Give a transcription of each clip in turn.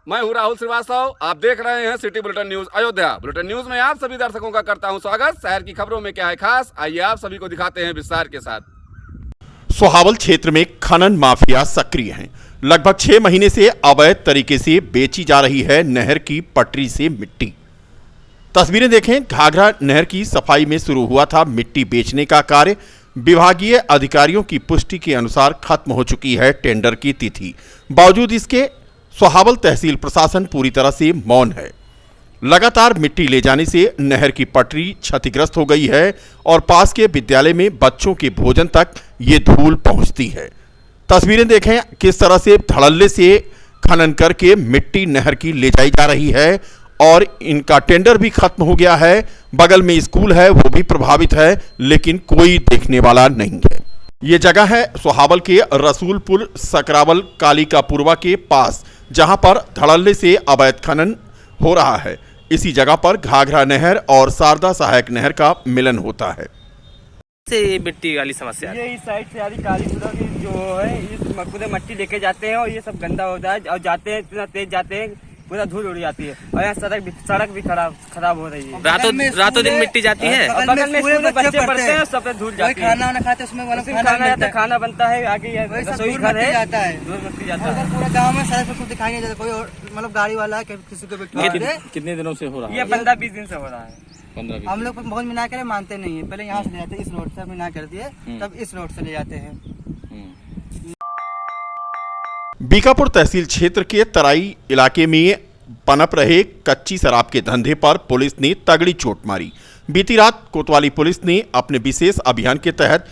मैं हूं राहुल श्रीवास्तव। आप देख रहे हैं city bulletin news Ayodhya. Bulletin news में आप सभी दर्शकों का करता हूं स्वागत। शहर की खबरों में क्या है खास, आइए आप सभी को दिखाते हैं विस्तार के साथ। सोहावल क्षेत्र में खनन माफिया सक्रिय हैं। लगभग 6 महीने से अवैध तरीके से बेची जा रही है नहर की पटरी से मिट्टी। तस्वीरें देखें, घाघरा नहर की सफाई में शुरू हुआ था मिट्टी बेचने का कार्य। विभागीय अधिकारियों की पुष्टि के अनुसार खत्म हो चुकी है टेंडर की तिथि। बावजूद इसके सोहावल तहसील प्रशासन पूरी तरह से मौन है। लगातार मिट्टी ले जाने से नहर की पटरी क्षतिग्रस्त हो गई है और पास के विद्यालय में बच्चों के भोजन तक ये धूल पहुंचती है। तस्वीरें देखें, किस तरह से धड़ल्ले से खनन करके मिट्टी नहर की ले जाई जा रही है और इनका टेंडर भी खत्म हो गया है। बगल में स्कूल है, वो भी प्रभावित है, लेकिन कोई देखने वाला नहीं है। ये जगह है सोहावल के रसूलपुर सकरावल कालिकापुरवा के पास, जहां पर धड़ल्ले से अवैध खनन हो रहा है। इसी जगह पर घाघरा नहर और शारदा सहायक नहर का मिलन होता है। से ये मिट्टी वाली समस्या ये इस साइड से आधी कालीपुरा की जो है ये पूरे मट्टी लेके जाते हैं और ये सब गंदा होता है और जाते हैं इतना तेज जाते हैं पूरा धूल उड़ जाती है और यहाँ सड़क भी खराब हो रही है। रातों दिन मिट्टी जाती है। बगल में स्कूल में बच्चे पढ़ते हैं सब पे धूल जाती है। खाना वाना खाते उसमें खाना बनता है, आगे रसोई घर है, जाता है। दूर मिट्टी जाता है। पूरा गांव में सड़क पर दिखाई नहीं देता कोई, मतलब गाड़ी वाला है किसी को भी। कितने दिनों से हो रहा ये 15-20 दिन से हो रहा है। हम लोग बहुत मिना कर मानते नहीं है। पहले यहाँ से ले जाते हैं, इस रोड से मिना कर दिए, तब इस रोड से ले जाते हैं। बीकापुर तहसील क्षेत्र के तराई इलाके में पनप रहे कच्ची शराब के धंधे पर पुलिस ने तगड़ी चोट मारी। बीती रात कोतवाली पुलिस ने अपने विशेष अभियान के तहत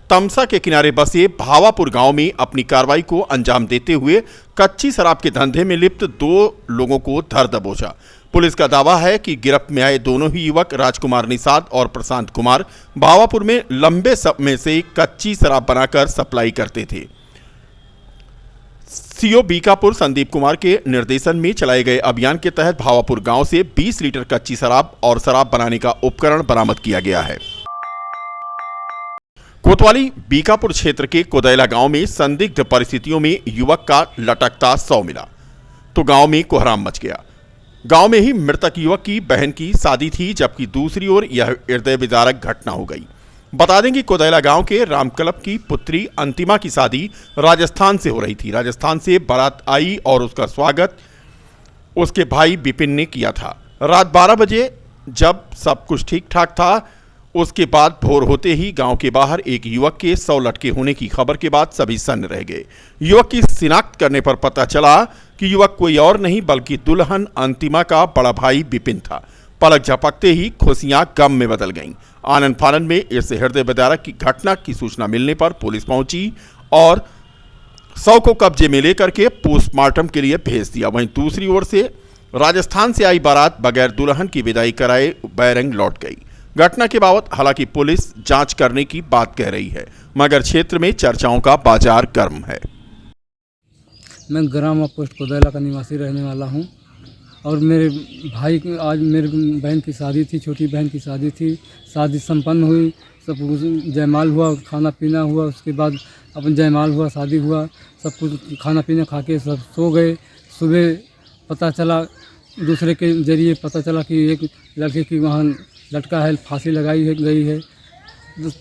तमसा के किनारे बसे भावापुर गांव में अपनी कार्रवाई को अंजाम देते हुए कच्ची शराब के धंधे में लिप्त 2 लोगों को धर दबोचा। पुलिस का दावा है कि गिरफ्त में आए दोनों ही युवक राजकुमार निषाद और प्रशांत कुमार भावापुर में लंबे समय से कच्ची शराब बनाकर सप्लाई करते थे। सीओ बीकापुर संदीप कुमार के निर्देशन में चलाए गए अभियान के तहत भावापुर गांव से 20 लीटर कच्ची शराब और शराब बनाने का उपकरण बरामद किया गया है। कोतवाली बीकापुर क्षेत्र के कोदैला गांव में संदिग्ध परिस्थितियों में युवक का लटकता शव मिला तो गांव में कोहराम मच गया। गांव में ही मृतक युवक की बहन की शादी थी, जबकि दूसरी ओर यह हृदय विदारक घटना हो गई। बता दें कि कोदैला गांव के रामकलब की पुत्री अंतिमा की शादी राजस्थान से हो रही थी। राजस्थान से बारात आई और उसका स्वागत उसके भाई विपिन ने किया था। रात 12 बजे जब सब कुछ ठीक ठाक था, उसके बाद भोर होते ही गांव के बाहर एक युवक के शव लटके होने की खबर के बाद सभी सन्न रह गए। युवक की शिनाख्त करने पर पता चला कि युवक कोई और नहीं बल्कि दुल्हन अंतिमा का बड़ा भाई विपिन था। पलक झपकते ही खुशियां गम में बदल गईं। आनंद फानंद में इस हृदय विदारक की घटना की सूचना मिलने पर पुलिस पहुंची और शव को कब्जे में लेकर के पोस्टमार्टम के लिए भेज दिया। वहीं दूसरी ओर से राजस्थान से आई बारात बगैर दुल्हन की विदाई कराए बैरंग लौट गई। घटना के बाबत हालांकि पुलिस जांच करने की बात कह रही है, मगर क्षेत्र में चर्चाओं का बाजार गर्म है। मैं ग्राम पोस्ट कोदैला का निवासी रहने वाला हूं और मेरे भाई की आज मेरी बहन की शादी थी, छोटी बहन की शादी थी। शादी संपन्न हुई, सब कुछ जयमाल हुआ, खाना पीना हुआ, उसके बाद अपन जयमाल हुआ, शादी हुआ, सब कुछ खाना पीना खा के सब सो गए। सुबह पता चला, दूसरे के जरिए पता चला कि एक लड़के की वहाँ लटका है, फांसी लगाई गई है।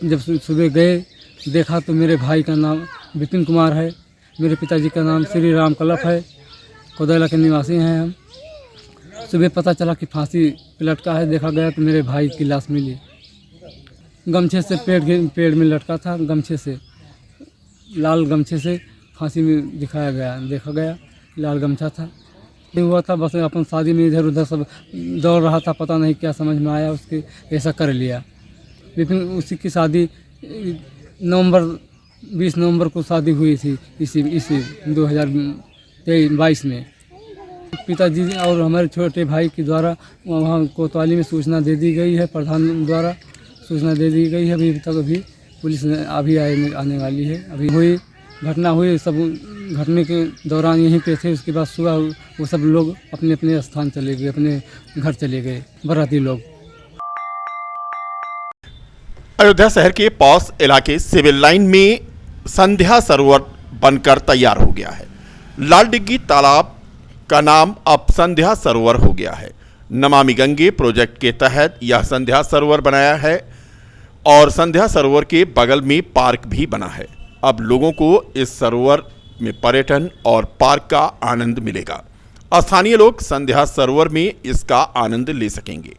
जब सुबह गए देखा तो मेरे भाई का नाम विपिन कुमार है, मेरे पिताजी का नाम श्री राम कलप है, कोदैला के निवासी हैं हम। सुबह पता चला कि फांसी पे लटका है, देखा गया तो मेरे भाई की लाश मिली। गमछे से पेड़ में लटका था, गमछे से लाल गमछे से फांसी में देखा गया लाल गमछा था। ये हुआ था बस अपन शादी में इधर उधर सब दौड़ रहा था, पता नहीं क्या समझ में आया, उसके ऐसा कर लिया। लेकिन उसी की शादी 20 नवंबर को शादी हुई थी, इसी 2022 में। पिताजी और हमारे छोटे भाई के द्वारा वहाँ कोतवाली में सूचना दे दी गई है, प्रधान द्वारा सूचना दे दी गई है। अभी तक पुलिस अभी आने वाली है। अभी घटना हुई, सब घटने के दौरान यहीं पे थे। उसके बाद सुबह वो सब लोग अपने अपने स्थान चले गए, अपने घर चले गए बाराती लोग। अयोध्या शहर के पॉस इलाके सिविल लाइन में संध्या सरोवर बनकर तैयार हो गया है। लाल डिग्गी तालाब का नाम अब संध्या सरोवर हो गया है। नमामि गंगे प्रोजेक्ट के तहत यह संध्या सरोवर बनाया है और संध्या सरोवर के बगल में पार्क भी बना है। अब लोगों को इस सरोवर में पर्यटन और पार्क का आनंद मिलेगा। स्थानीय लोग संध्या सरोवर में इसका आनंद ले सकेंगे।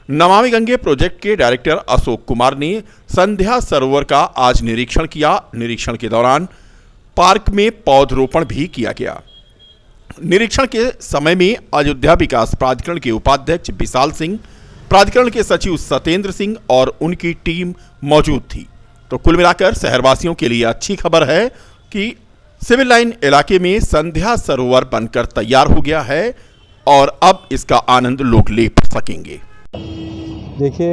नमामि गंगे प्रोजेक्ट के डायरेक्टर अशोक कुमार ने संध्या सरोवर का आज निरीक्षण किया। निरीक्षण के दौरान पार्क में पौधरोपण भी किया गया। निरीक्षण के समय में अयोध्या विकास प्राधिकरण के उपाध्यक्ष विशाल सिंह, प्राधिकरण के सचिव सत्येंद्र सिंह और उनकी टीम मौजूद थी। तो कुल मिलाकर शहरवासियों के लिए अच्छी खबर है कि सिविल लाइन इलाके में संध्या सरोवर बनकर तैयार हो गया है और अब इसका आनंद लोग ले सकेंगे। देखिए,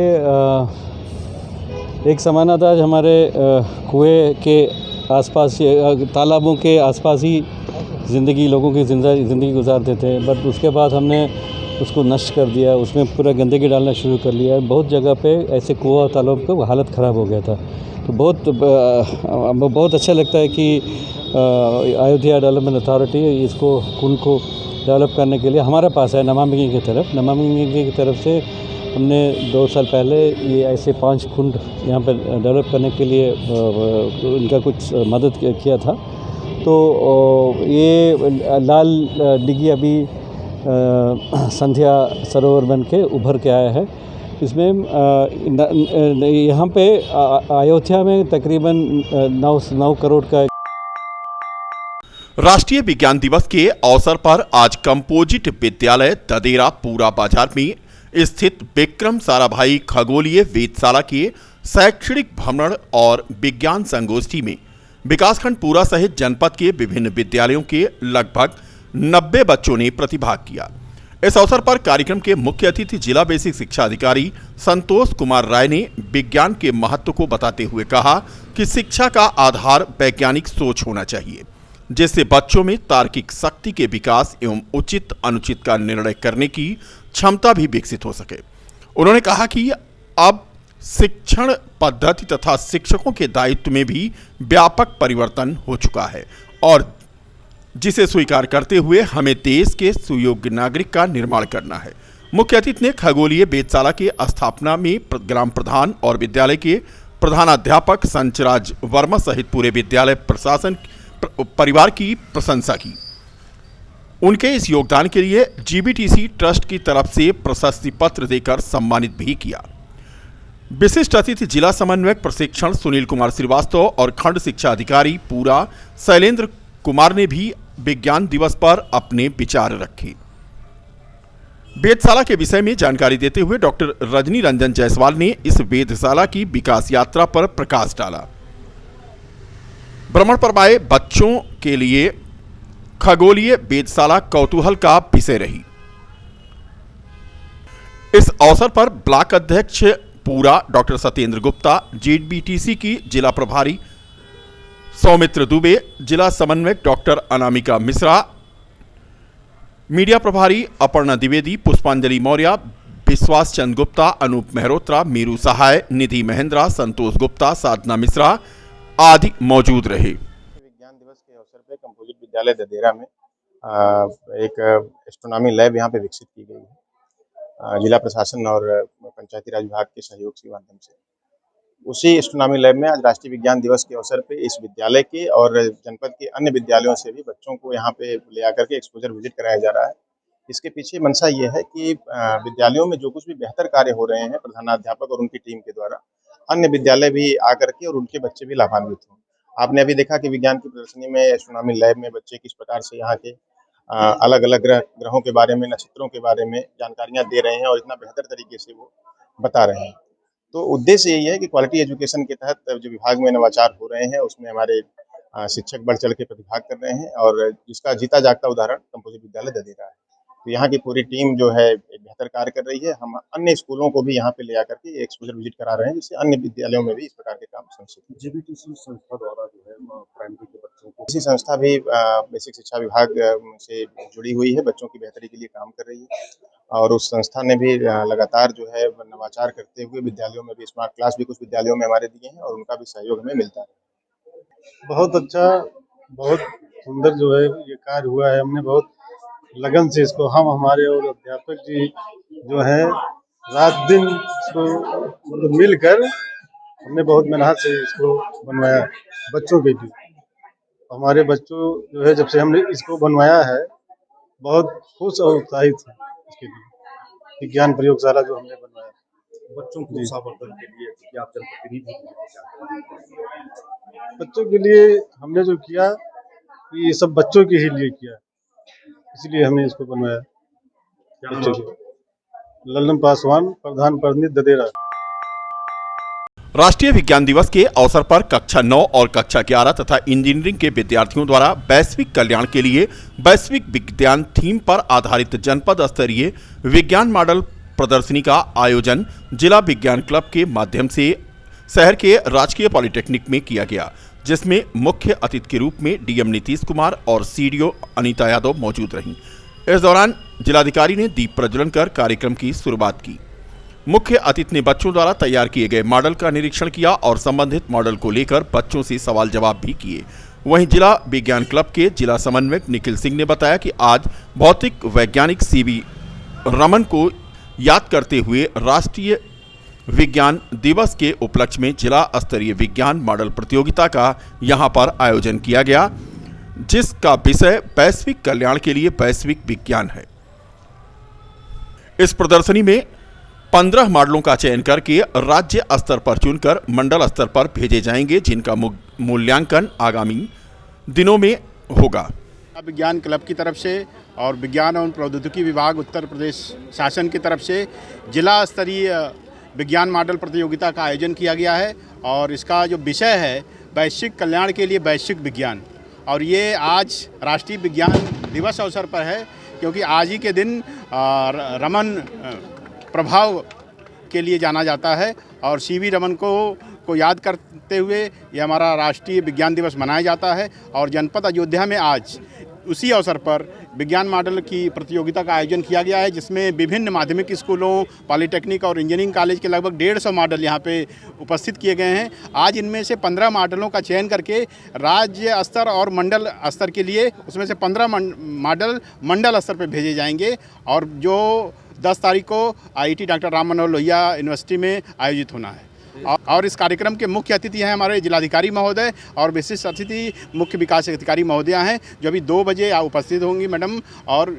एक ज़माना था जब हमारे कुएं के आसपास, तालाबों के आसपास ही लोगों की ज़िंदगी गुजारते थे, बट उसके बाद हमने उसको नष्ट कर दिया, उसमें पूरा गंदगी डालना शुरू कर लिया। बहुत जगह पे ऐसे कुआं और तालाब का हालत ख़राब हो गया था। तो बहुत अच्छा लगता है कि अयोध्या डेवलपमेंट अथॉरिटी इसको कुल को डेवलप करने के लिए हमारे पास है। नमामि गंगे की तरफ से हमने 2 साल पहले ये ऐसे 5 कुंड यहाँ पर डेवलप करने के लिए उनका कुछ मदद किया था। तो ये लाल डिगी अभी संध्या सरोवर बन के उभर के आया है। इसमें यहाँ पे अयोध्या में तकरीबन 9 करोड़ का। राष्ट्रीय विज्ञान दिवस के अवसर पर आज कंपोजिट विद्यालय ददेरा पूरा बाजार में स्थित विक्रम साराभाई खगोलीय वेधशाला के शैक्षणिक भ्रमण और विज्ञान संगोष्ठी में विकासखंड पूरा सहित जनपद के विभिन्न विद्यालयों के लगभग 90 बच्चों ने प्रतिभाग किया। इस अवसर पर कार्यक्रम के मुख्य अतिथि जिला बेसिक शिक्षा अधिकारी संतोष कुमार राय ने विज्ञान के महत्व को बताते हुए कहा कि शिक्षा का आधार वैज्ञानिक सोच होना चाहिए, जिससे बच्चों में तार्किक शक्ति के विकास एवं उचित अनुचित का निर्णय करने की क्षमता भी विकसित हो सके। उन्होंने कहा कि अब शिक्षण पद्धति तथा शिक्षकों के दायित्व में भी व्यापक परिवर्तन हो चुका है और जिसे स्वीकार करते हुए हमें देश के सुयोग्य नागरिक का निर्माण करना है। मुख्य अतिथि ने खगोलीय वेधशाला के स्थापना में ग्राम प्रधान और विद्यालय के प्रधानाध्यापक संचराज वर्मा सहित पूरे विद्यालय प्रशासन परिवार की प्रशंसा की। उनके इस योगदान के लिए जीबीटीसी ट्रस्ट की तरफ से प्रशस्ति पत्र देकर सम्मानित भी किया। विशिष्ट अतिथि जिला समन्वयक प्रशिक्षण सुनील कुमार श्रीवास्तव और खंड शिक्षा अधिकारी पूरा शैलेंद्र कुमार ने भी विज्ञान दिवस पर अपने विचार रखे। वेधशाला के विषय में जानकारी देते हुए डॉक्टर रजनी रंजन जायसवाल ने इस वेधशाला की विकास यात्रा पर प्रकाश डाला। भ्रमण पर आए बच्चों के लिए खगोलीय वेधशाला कौतूहल का विषय रही। इस अवसर पर ब्लॉक अध्यक्ष पूरा डॉक्टर सत्येंद्र गुप्ता, जीबीटीसी की जिला प्रभारी सौमित्र दुबे, जिला समन्वयक डॉक्टर अनामिका मिश्रा, मीडिया प्रभारी अपर्णा द्विवेदी, पुष्पांजलि मौर्य, विश्वास चंद गुप्ता, अनूप मेहरोत्रा, मीरू सहाय, निधि महेंद्रा, संतोष गुप्ता, साधना मिश्रा आदि मौजूद रहे। विज्ञान दिवस के अवसर पर कंपोजिट विद्यालय ददेरा में एक एस्ट्रोनॉमी लैब यहाँ पे विकसित की गई है जिला प्रशासन और पंचायती राज विभाग के सहयोग के माध्यम से। उसी एस्ट्रोनॉमी लैब में आज राष्ट्रीय विज्ञान दिवस के अवसर पे इस विद्यालय के और जनपद के अन्य विद्यालयों से भी बच्चों को यहाँ पे ले आकर के एक्सपोजर विजिट कराया जा रहा है। इसके पीछे मंशा ये है कि विद्यालयों में जो कुछ भी बेहतर कार्य हो रहे हैं प्रधानाध्यापक और उनकी टीम के द्वारा, अन्य विद्यालय भी आकर के और उनके बच्चे भी लाभान्वित हों। आपने अभी देखा कि विज्ञान की प्रदर्शनी में एस्ट्रोनॉमी लैब में बच्चे किस प्रकार से यहाँ के अलग अलग ग्रहों के बारे में, नक्षत्रों के बारे में जानकारियाँ दे रहे हैं और इतना बेहतर तरीके से वो बता रहे हैं। तो उद्देश्य यही है कि क्वालिटी एजुकेशन के तहत जो विभाग में नवाचार हो रहे हैं उसमें हमारे शिक्षक बढ़ चढ़ के प्रतिभाग कर रहे हैं और जिसका जीता जागता उदाहरण कंपोजिट विद्यालय ददेरा है। तो यहाँ की पूरी टीम जो है एक बेहतर कार्य कर रही है। हम अन्य स्कूलों को भी यहाँ पे ले आकर के एक्सपोजर विजिट करा रहे हैं जिससे अन्य विद्यालयों में भी इस प्रकार के काम सुनिश्चित हो। जीबीटीसी संस्था द्वारा जो है प्राइमरी के बच्चों को, इसी संस्था भी बेसिक शिक्षा विभाग से जुड़ी हुई है, बच्चों की बेहतरी के लिए काम कर रही है और उस संस्था ने भी लगातार जो है नवाचार करते हुए विद्यालयों में भी स्मार्ट क्लास भी कुछ विद्यालयों में हमारे दिए हैं और उनका भी सहयोग हमें मिलता है। बहुत अच्छा, बहुत सुंदर जो है ये कार्य हुआ है। हमने बहुत लगन से इसको हम हमारे और अध्यापक जी जो है रात दिन इसको मतलब मिलकर हमने बहुत मेहनत से इसको बनवाया बच्चों के लिए। हमारे बच्चों जो है जब से हमने इसको बनवाया है बहुत खुश और उत्साहित है इसके लिए। विज्ञान प्रयोगशाला जो हमने बनवाया बच्चों को उत्साहवर्धन के लिए कि आप जनप्रतिनिधि बच्चों के लिए हमने जो किया कि ये सब बच्चों के ही लिए किया, इसलिए हमने इसको बनवाया बच्चों के। लल्लन पासवान, प्रधान प्रतिनिधि ददेरा। राष्ट्रीय विज्ञान दिवस के अवसर पर कक्षा 9 और कक्षा 11 तथा इंजीनियरिंग के विद्यार्थियों द्वारा वैश्विक कल्याण के लिए वैश्विक विज्ञान थीम पर आधारित जनपद स्तरीय विज्ञान मॉडल प्रदर्शनी का आयोजन जिला विज्ञान क्लब के माध्यम से शहर के राजकीय पॉलिटेक्निक में किया गया, जिसमें मुख्य अतिथि के रूप में डीएम नीतीश कुमार और सीडीओ अनीता यादव मौजूद रहीं। इस दौरान जिलाधिकारी ने दीप प्रज्वलन कर कार्यक्रम की शुरुआत की। मुख्य अतिथि ने बच्चों द्वारा तैयार किए गए मॉडल का निरीक्षण किया और संबंधित मॉडल को लेकर बच्चों से सवाल जवाब भी किए। वहीं जिला विज्ञान क्लब के जिला समन्वयक निखिल सिंह ने बताया कि आज भौतिक वैज्ञानिक सीवी रमन को याद करते हुए राष्ट्रीय विज्ञान दिवस के उपलक्ष्य में जिला स्तरीय विज्ञान मॉडल प्रतियोगिता का यहां पर आयोजन किया गया, जिसका विषय वैश्विक कल्याण के लिए वैश्विक विज्ञान है। इस प्रदर्शनी में 15 मॉडलों का चयन करके राज्य स्तर पर चुनकर मंडल स्तर पर भेजे जाएंगे, जिनका मूल्यांकन आगामी दिनों में होगा। विज्ञान क्लब की तरफ से और विज्ञान एवं प्रौद्योगिकी विभाग उत्तर प्रदेश शासन की तरफ से जिला स्तरीय विज्ञान मॉडल प्रतियोगिता का आयोजन किया गया है और इसका जो विषय है वैश्विक कल्याण के लिए वैश्विक विज्ञान। और ये आज राष्ट्रीय विज्ञान दिवस अवसर पर है, क्योंकि आज ही के दिन रमन प्रभाव के लिए जाना जाता है और सीवी रमन को याद करते हुए ये हमारा राष्ट्रीय विज्ञान दिवस मनाया जाता है। और जनपद अयोध्या में आज उसी अवसर पर विज्ञान मॉडल की प्रतियोगिता का आयोजन किया गया है, जिसमें विभिन्न माध्यमिक स्कूलों, पॉलिटेक्निक और इंजीनियरिंग कॉलेज के लगभग 150 मॉडल यहाँ पे उपस्थित किए गए हैं। आज इनमें से 15 मॉडलों का चयन करके राज्य स्तर और मंडल स्तर के लिए उसमें से 15 मॉडल मंडल स्तर पर भेजे जाएंगे और जो 10 तारीख को IIT doctor Ram Manohar Lohia university में आयोजित होना है। और इस कार्यक्रम के मुख्य अतिथि हैं हमारे जिलाधिकारी महोदय और विशिष्ट अतिथि मुख्य विकास अधिकारी महोदया हैं, जो अभी 2 बजे उपस्थित होंगी मैडम और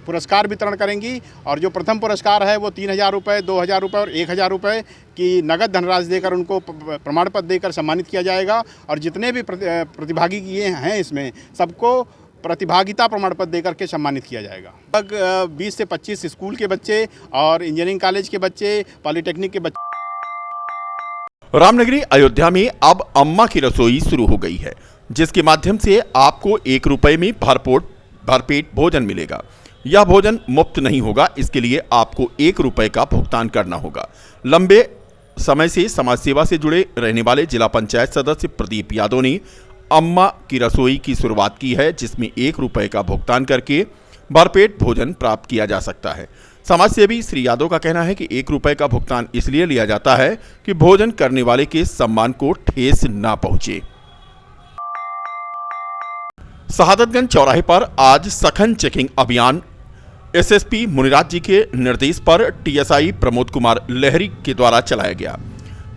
पुरस्कार वितरण करेंगी। और जो प्रथम पुरस्कार है वो 3000 रुपये, 2000 रुपये और 1000 रुपये की नगद धनराशि देकर उनको प्रमाण पत्र देकर सम्मानित किया जाएगा। और जितने भी प्रतिभागी किए हैं इसमें सबको प्रतिभागिता प्रमाण पत्र देकर के सम्मानित किया जाएगा। लगभग 20 से 25 स्कूल के बच्चे और इंजीनियरिंग कॉलेज के बच्चे, पॉलिटेक्निक के बच्चे। रामनगरी अयोध्या में अब अम्मा की रसोई शुरू हो गई है, जिसके माध्यम से आपको 1 रुपये में भरपेट भोजन मिलेगा। यह भोजन मुफ्त नहीं होगा, इसके लिए आपको 1 रुपये का भुगतान करना होगा। लंबे समय से समाज सेवा से जुड़े रहने वाले जिला पंचायत सदस्य प्रदीप यादव ने अम्मा की रसोई की शुरुआत की है, जिसमें 1 रुपये का भुगतान करके भरपेट भोजन प्राप्त किया जा सकता है। समाजसेवी श्री यादव का कहना है कि 1 रुपये का भुगतान इसलिए लिया जाता है कि भोजन करने वाले के सम्मान को ठेस ना पहुंचे। शहादतगंज चौराहे पर आज सघन चेकिंग अभियान एसएसपी मुनिराज जी के निर्देश पर टीएसआई प्रमोद कुमार लहरी के द्वारा चलाया गया।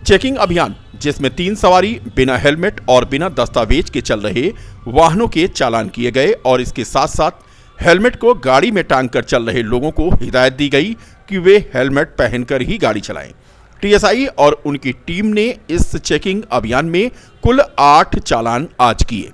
चेकिंग अभियान जिसमें 3 सवारी बिना हेलमेट और बिना दस्तावेज के चल रहे वाहनों के चालान किए गए और इसके साथ साथ हेलमेट को गाड़ी में टांग कर चल रहे लोगों को हिदायत दी गई कि वे हेलमेट पहनकर ही गाड़ी चलाएं। टीएसआई और उनकी टीम ने इस चेकिंग अभियान में कुल 8 चालान आज किए।